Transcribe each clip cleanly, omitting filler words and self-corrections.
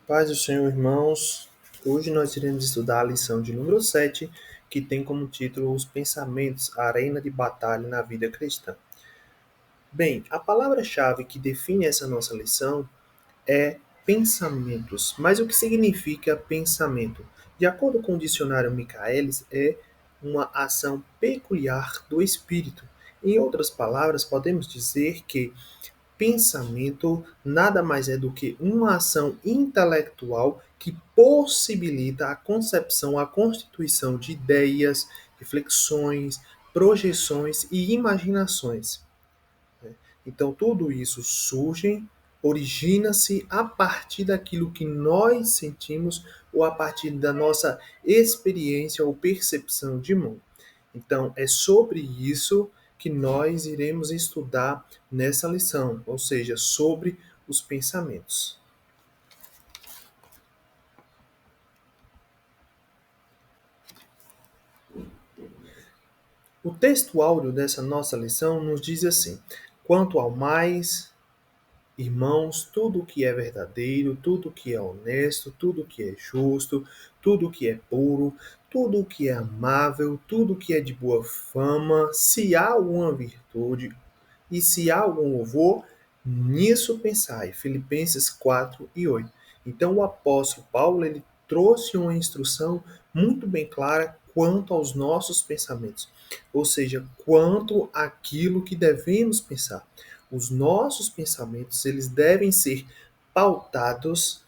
Paz do Senhor, irmãos. Hoje nós iremos estudar a lição de número 7, que tem como título Os Pensamentos, Arena de Batalha na Vida Cristã. Bem, a palavra-chave que define essa nossa lição é pensamentos. Mas o que significa pensamento? De acordo com o dicionário Michaelis, é uma ação peculiar do espírito. Em outras palavras, podemos dizer que pensamento nada mais é do que uma ação intelectual que possibilita a concepção, a constituição de ideias, reflexões, projeções e imaginações. Então, tudo isso surge, origina-se a partir daquilo que nós sentimos ou a partir da nossa experiência ou percepção de mundo. Então, é sobre isso que nós iremos estudar nessa lição, ou seja, sobre os pensamentos. O texto áureo dessa nossa lição nos diz assim: quanto ao mais, irmãos, tudo o que é verdadeiro, tudo o que é honesto, tudo o que é justo, tudo o que é puro, tudo o que é amável, tudo o que é de boa fama, se há alguma virtude e se há algum louvor, nisso pensai. Filipenses 4:8. Então o apóstolo Paulo ele trouxe uma instrução muito bem clara quanto aos nossos pensamentos, ou seja, quanto àquilo que devemos pensar. Os nossos pensamentos eles devem ser pautados,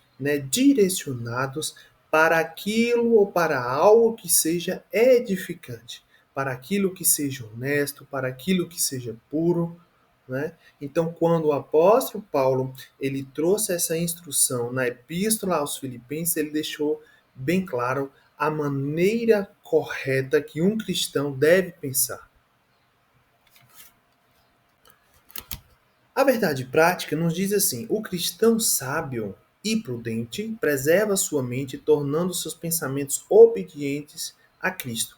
direcionados para aquilo ou para algo que seja edificante, para aquilo que seja honesto, para aquilo que seja puro, né? Então, quando o apóstolo Paulo ele trouxe essa instrução na epístola aos Filipenses, ele deixou bem claro a maneira correta que um cristão deve pensar. A verdade prática nos diz assim: o cristão sábio e prudente preserva sua mente, tornando seus pensamentos obedientes a Cristo.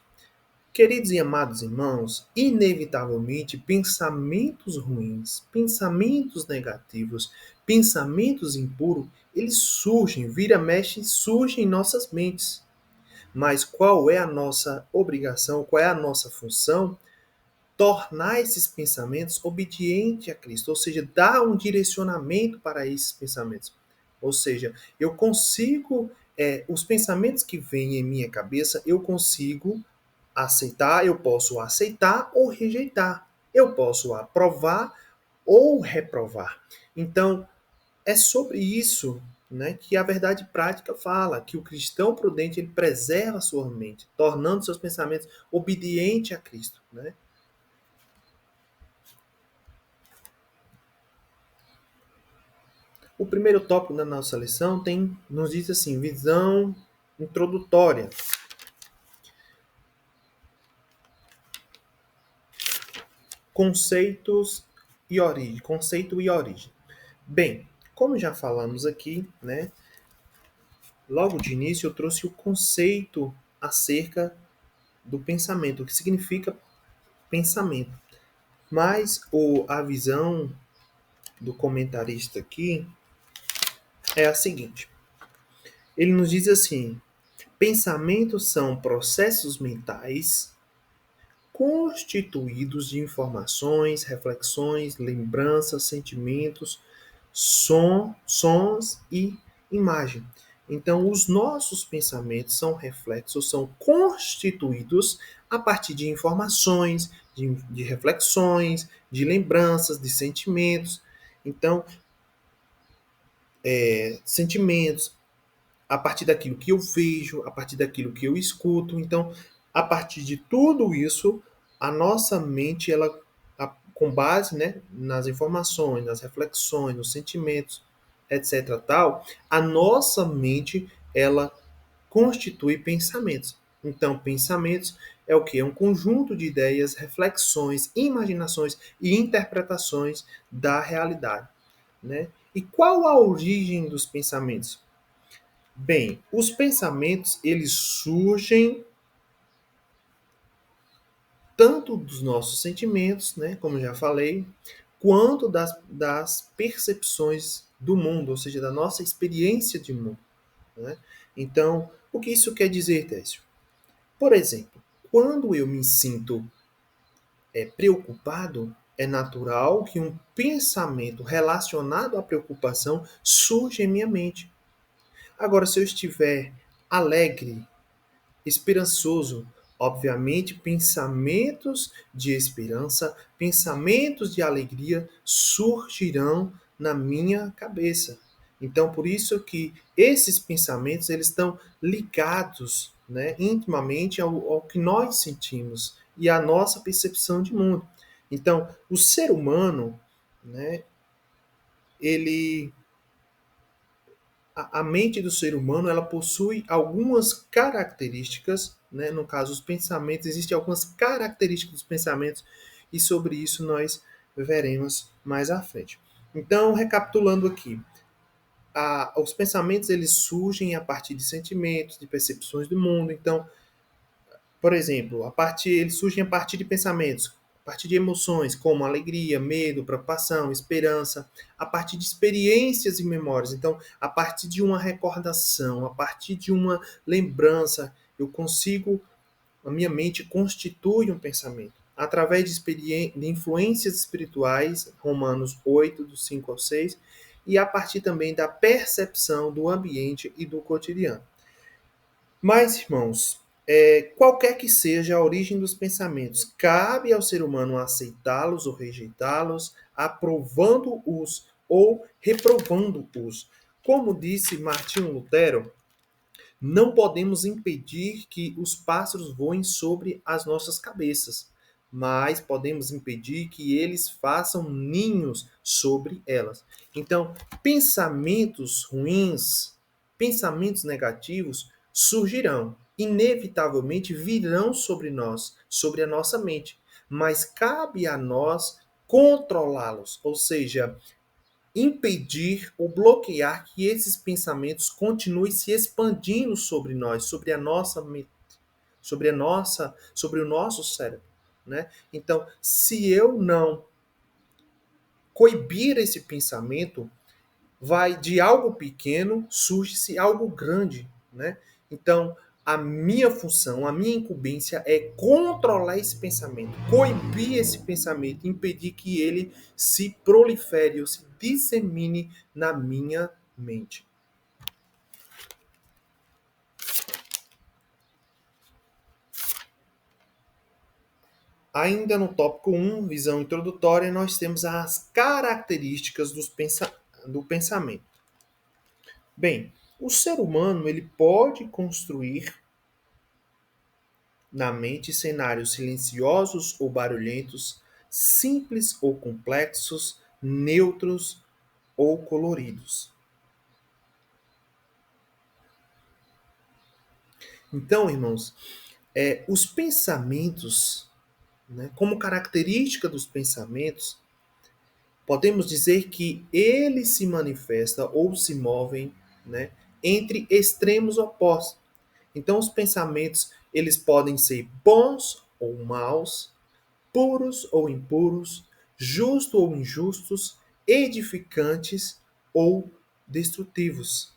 Queridos e amados irmãos, inevitavelmente pensamentos ruins, pensamentos negativos, pensamentos impuros, eles surgem, vira mexe, surgem em nossas mentes. Mas qual é a nossa obrigação, qual é a nossa função? Tornar esses pensamentos obedientes a Cristo, ou seja, dar um direcionamento para esses pensamentos. Ou seja, eu consigo, os pensamentos que vêm em minha cabeça, eu consigo aceitar, eu posso aceitar ou rejeitar. Eu posso aprovar ou reprovar. Então, é sobre isso, que a verdade prática fala, que o cristão prudente ele preserva a sua mente, tornando seus pensamentos obedientes a Cristo. O primeiro tópico da nossa lição nos diz assim, visão introdutória. Conceitos e origem. Conceito e origem. Bem, como já falamos aqui, logo de início eu trouxe o conceito acerca do pensamento, o que significa pensamento. Mas a visão do comentarista aqui é a seguinte. Ele nos diz assim: pensamentos são processos mentais constituídos de informações, reflexões, lembranças, sentimentos, sons e imagem. Então, os nossos pensamentos são reflexos, são constituídos a partir de informações, de reflexões, de lembranças, de sentimentos. Então, sentimentos, a partir daquilo que eu vejo, a partir daquilo que eu escuto. Então, a partir de tudo isso, a nossa mente, ela, com base nas informações, nas reflexões, nos sentimentos, etc. tal, a nossa mente, ela constitui pensamentos. Então, pensamentos é o que? É um conjunto de ideias, reflexões, imaginações e interpretações da realidade. E qual a origem dos pensamentos? Bem, os pensamentos eles surgem tanto dos nossos sentimentos, como já falei, quanto das percepções do mundo, ou seja, da nossa experiência de mundo. né? Então, o que isso quer dizer, Técio? Por exemplo, quando eu me sinto preocupado, é natural que um pensamento relacionado à preocupação surja em minha mente. Agora, se eu estiver alegre, esperançoso, obviamente, pensamentos de esperança, pensamentos de alegria surgirão na minha cabeça. Então, por isso que esses pensamentos eles estão ligados, né, intimamente ao que nós sentimos e à nossa percepção de mundo. Então, o ser humano, né, ele a mente do ser humano ela possui algumas características, né? No caso, os pensamentos, existem algumas características dos pensamentos, e sobre isso nós veremos mais à frente. Então, recapitulando aqui, os pensamentos eles surgem a partir de sentimentos, de percepções do mundo. Então, por exemplo, eles surgem a partir de pensamentos, a partir de emoções como alegria, medo, preocupação, esperança, a partir de experiências e memórias. Então, a partir de uma recordação, a partir de uma lembrança, a minha mente constitui um pensamento. Através de influências espirituais, Romanos 8, do 5 ao 6, e a partir também da percepção do ambiente e do cotidiano. Mas, irmãos, qualquer que seja a origem dos pensamentos, cabe ao ser humano aceitá-los ou rejeitá-los, aprovando-os ou reprovando-os. Como disse Martinho Lutero, não podemos impedir que os pássaros voem sobre as nossas cabeças, mas podemos impedir que eles façam ninhos sobre elas. Então, pensamentos ruins, pensamentos negativos surgirão, inevitavelmente virão sobre nós, sobre a nossa mente, mas cabe a nós controlá-los, ou seja, impedir ou bloquear que esses pensamentos continuem se expandindo sobre nós, sobre a nossa mente, sobre o nosso cérebro, né? Então, se eu não coibir esse pensamento, vai de algo pequeno surge-se algo grande, né? Então, a minha função, a minha incumbência é controlar esse pensamento, coibir esse pensamento, impedir que ele se prolifere ou se dissemine na minha mente. Ainda no tópico 1, visão introdutória, nós temos as características do pensamento. Bem, o ser humano ele pode construir na mente cenários silenciosos ou barulhentos, simples ou complexos, neutros ou coloridos. Então, irmãos, os pensamentos, né, como característica dos pensamentos, podemos dizer que eles se manifestam ou se movem, né, entre extremos opostos. Então, os pensamentos eles podem ser bons ou maus, puros ou impuros, justos ou injustos, edificantes ou destrutivos.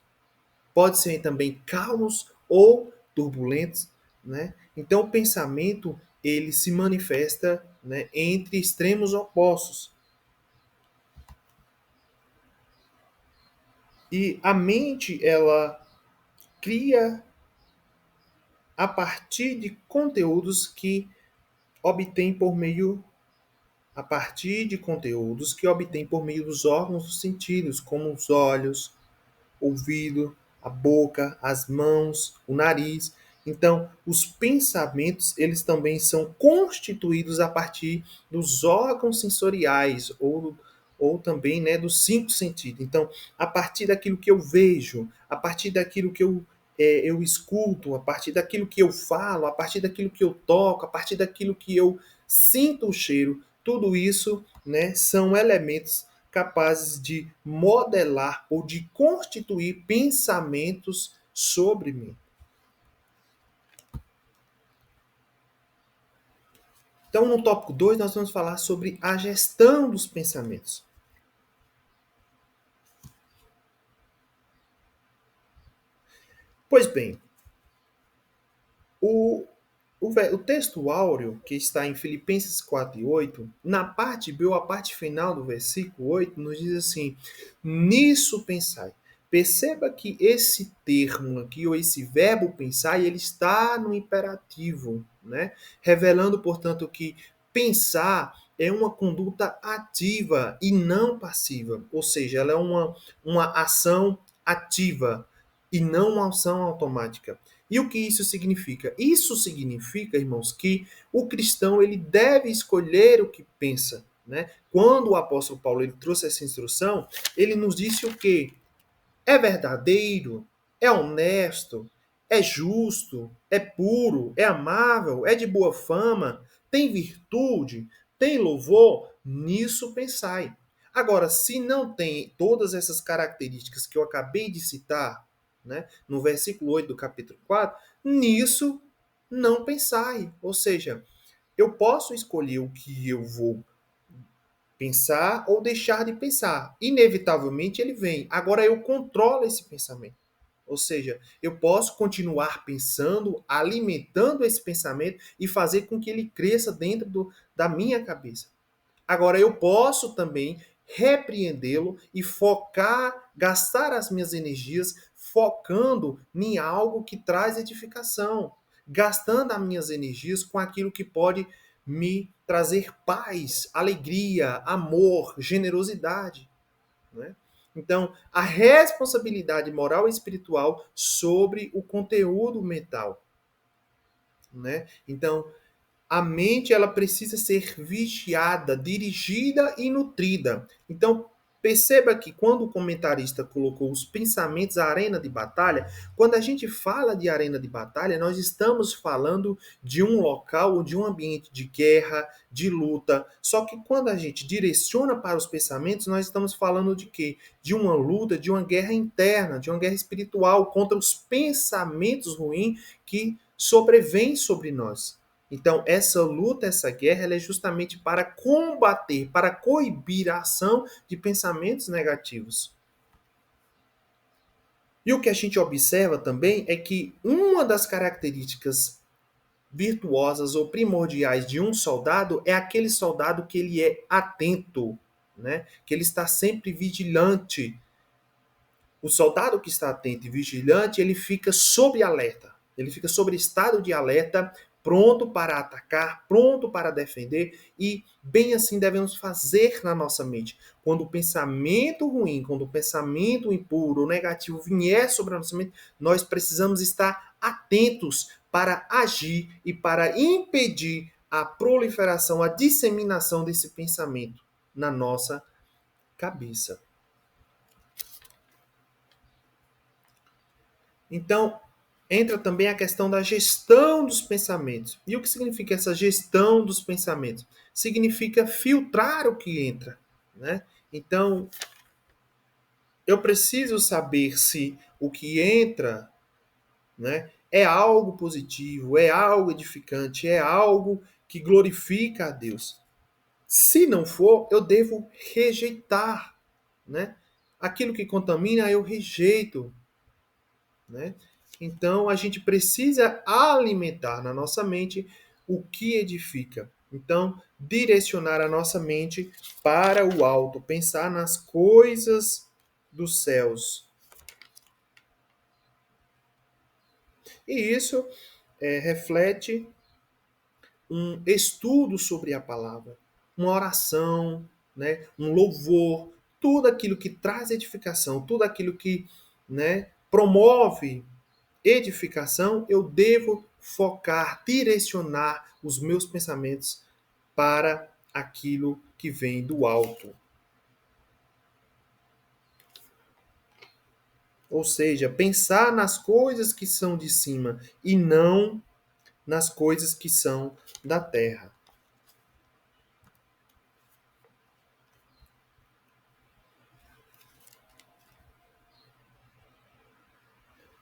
Pode ser também calmos ou turbulentos, né? Então o pensamento ele se manifesta, né, entre extremos opostos. E a mente ela cria a partir de conteúdos que obtém por meio por meio dos órgãos dos sentidos, como os olhos, ouvido, a boca, as mãos, o nariz. Então, os pensamentos, eles também são constituídos a partir dos órgãos sensoriais ou também, né, dos cinco sentidos. Então, a partir daquilo que eu vejo, a partir daquilo que eu escuto, a partir daquilo que eu falo, a partir daquilo que eu toco, a partir daquilo que eu sinto o cheiro, tudo isso, né, são elementos capazes de modelar ou de constituir pensamentos sobre mim. Então, no tópico 2, nós vamos falar sobre a gestão dos pensamentos. Pois bem, o, o texto áureo, que está em Filipenses 4:8, na parte B, ou a parte final do versículo 8, nos diz assim: nisso pensai. Perceba que esse termo aqui, ou esse verbo pensar, ele está no imperativo, né? Revelando, portanto, que pensar é uma conduta ativa e não passiva, ou seja, ela é uma ação ativa e não uma ação automática. E o que isso significa? Isso significa, irmãos, que o cristão ele deve escolher o que pensa, né? Quando o apóstolo Paulo ele trouxe essa instrução, ele nos disse o quê? É verdadeiro, é honesto, é justo, é puro, é amável, é de boa fama, tem virtude, tem louvor, nisso pensai. Agora, se não tem todas essas características que eu acabei de citar, né, no versículo 8 do capítulo 4, nisso não pensai. Ou seja, eu posso escolher o que eu vou pensar ou deixar de pensar. Inevitavelmente ele vem. Agora eu controlo esse pensamento. Ou seja, eu posso continuar pensando, alimentando esse pensamento e fazer com que ele cresça dentro da minha cabeça. Agora eu posso também repreendê-lo e focar, gastar as minhas energias focando em algo que traz edificação, gastando as minhas energias com aquilo que pode me trazer paz, alegria, amor, generosidade, né? Então, a responsabilidade moral e espiritual sobre o conteúdo mental, né? Então, a mente ela precisa ser vigiada, dirigida e nutrida. Então, perceba que quando o comentarista colocou os pensamentos à arena de batalha, quando a gente fala de arena de batalha, nós estamos falando de um local ou de um ambiente de guerra, de luta. Só que quando a gente direciona para os pensamentos, nós estamos falando de quê? De uma luta, de uma guerra interna, de uma guerra espiritual contra os pensamentos ruins que sobrevêm sobre nós. Então, essa luta, essa guerra, ela é justamente para combater, para coibir a ação de pensamentos negativos. E o que a gente observa também é que uma das características virtuosas ou primordiais de um soldado é aquele soldado que ele é atento, né? Que ele está sempre vigilante. O soldado que está atento e vigilante, ele fica sob alerta. Ele fica sob estado de alerta, pronto para atacar, pronto para defender, e bem assim devemos fazer na nossa mente. Quando o pensamento ruim, quando o pensamento impuro ou negativo vier sobre a nossa mente, nós precisamos estar atentos para agir e para impedir a proliferação, a disseminação desse pensamento na nossa cabeça. Então, entra também a questão da gestão dos pensamentos. E o que significa essa gestão dos pensamentos? Significa filtrar o que entra, né? Então, eu preciso saber se o que entra, né, é algo positivo, é algo edificante, é algo que glorifica a Deus. Se não for, eu devo rejeitar, né? Aquilo que contamina, eu rejeito, né? Então a gente precisa alimentar na nossa mente o que edifica. Então, direcionar a nossa mente para o alto, pensar nas coisas dos céus. E isso reflete um estudo sobre a palavra, uma oração, né, um louvor, tudo aquilo que traz edificação, tudo aquilo que, né, promove edificação, eu devo focar, direcionar os meus pensamentos para aquilo que vem do alto. Ou seja, pensar nas coisas que são de cima e não nas coisas que são da terra.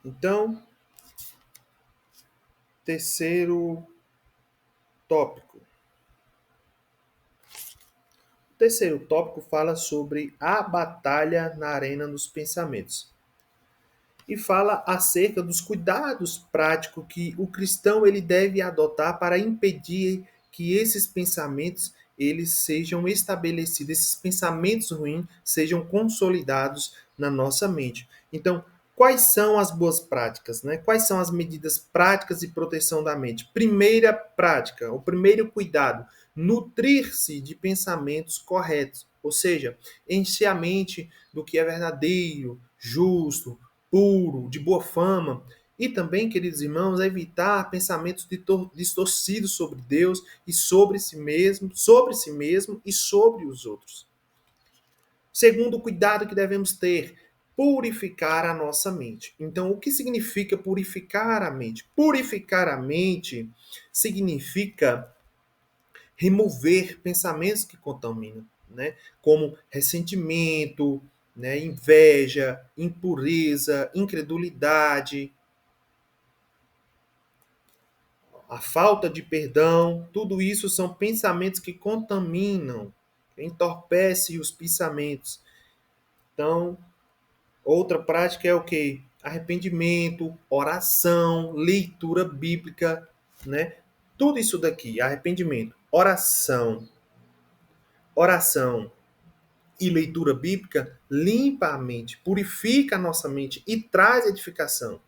Então, terceiro tópico. O terceiro tópico fala sobre a batalha na arena dos pensamentos. e fala acerca dos cuidados práticos que o cristão ele deve adotar para impedir que esses pensamentos eles sejam estabelecidos, esses pensamentos ruins sejam consolidados na nossa mente. Então, quais são as boas práticas, né? Quais são as medidas práticas de proteção da mente? Primeira prática, o primeiro cuidado, nutrir-se de pensamentos corretos, ou seja, encher a mente do que é verdadeiro, justo, puro, de boa fama. E também, queridos irmãos, evitar pensamentos distorcidos sobre Deus e sobre si mesmo e sobre os outros. Segundo cuidado que devemos ter, purificar a nossa mente. Então, o que significa purificar a mente? Purificar a mente significa remover pensamentos que contaminam, né? Como ressentimento, né? Inveja, impureza, incredulidade, a falta de perdão, tudo isso são pensamentos que contaminam, entorpecem os pensamentos. Então, outra prática é o que? Arrependimento, oração, leitura bíblica, né? Tudo isso daqui, arrependimento, oração e leitura bíblica limpa a mente, purifica a nossa mente e traz edificação.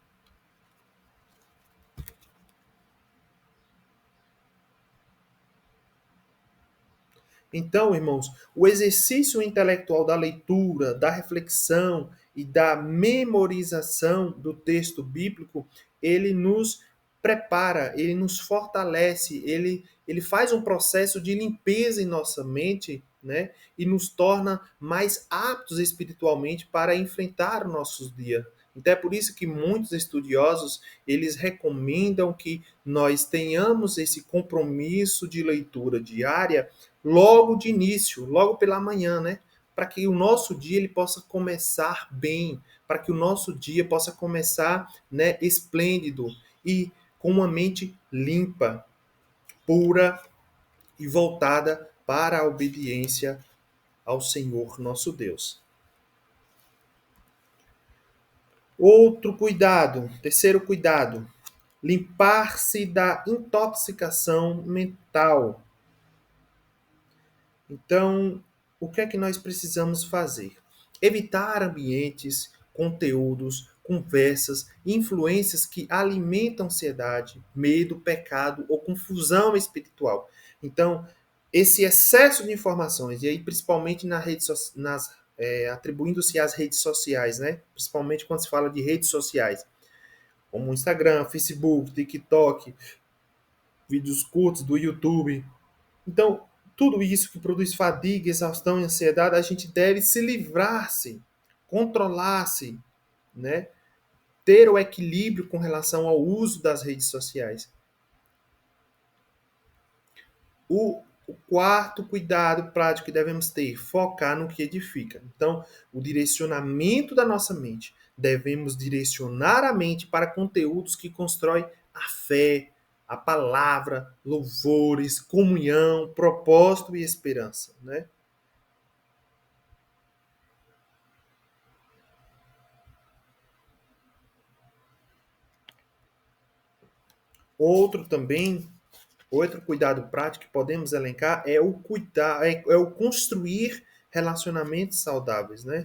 Então, irmãos, o exercício intelectual da leitura, da reflexão e da memorização do texto bíblico, ele nos prepara, ele nos fortalece, ele faz um processo de limpeza em nossa mente, né? E nos torna mais aptos espiritualmente para enfrentar os nossos dias. Então é por isso que muitos estudiosos, eles recomendam que nós tenhamos esse compromisso de leitura diária logo de início, logo pela manhã, né? Para que o nosso dia ele possa começar bem, para que o nosso dia possa começar, né, esplêndido e com uma mente limpa, pura e voltada para a obediência ao Senhor nosso Deus. Outro cuidado, terceiro cuidado, limpar-se da intoxicação mental. Então, o que é que nós precisamos fazer? Evitar ambientes, conteúdos, conversas, influências que alimentam ansiedade, medo, pecado ou confusão espiritual. Então, esse excesso de informações, e aí principalmente atribuindo-se às redes sociais, né? Principalmente quando se fala de redes sociais, como Instagram, Facebook, TikTok, vídeos curtos do YouTube. Então, tudo isso que produz fadiga, exaustão e ansiedade, a gente deve se livrar-se, controlar-se, né? Ter o equilíbrio com relação ao uso das redes sociais. O quarto cuidado prático que devemos ter, focar no que edifica. Então, o direcionamento da nossa mente. Devemos direcionar a mente para conteúdos que constroem a fé, a palavra, louvores, comunhão, propósito e esperança, né? Outro também, outro cuidado prático que podemos elencar é o cuidar, é o construir relacionamentos saudáveis, né?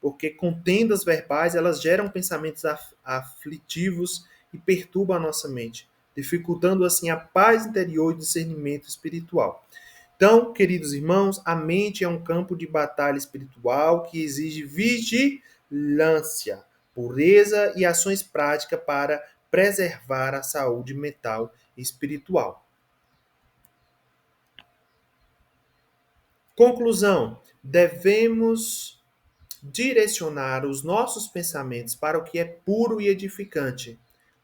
Porque contendas verbais, elas geram pensamentos aflitivos e perturbam a nossa mente, dificultando assim a paz interior e discernimento espiritual. Então, queridos irmãos, a mente é um campo de batalha espiritual que exige vigilância, pureza e ações práticas para preservar a saúde mental e espiritual. Conclusão: devemos direcionar os nossos pensamentos para o que é puro e edificante.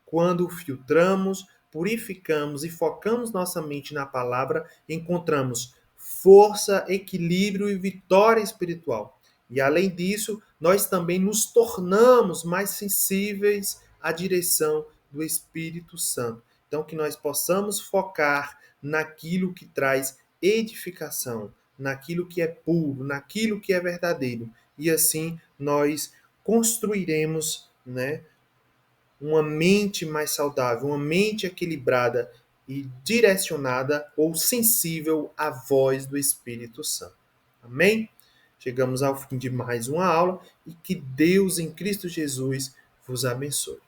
Quando filtramos, purificamos e focamos nossa mente na palavra, encontramos força, equilíbrio e vitória espiritual. E além disso, nós também nos tornamos mais sensíveis à direção do Espírito Santo. Então, que nós possamos focar naquilo que traz edificação, naquilo que é puro, naquilo que é verdadeiro. E assim nós construiremos né, uma mente mais saudável, uma mente equilibrada e direcionada ou sensível à voz do Espírito Santo. Amém? Chegamos ao fim de mais uma aula e que Deus em Cristo Jesus vos abençoe.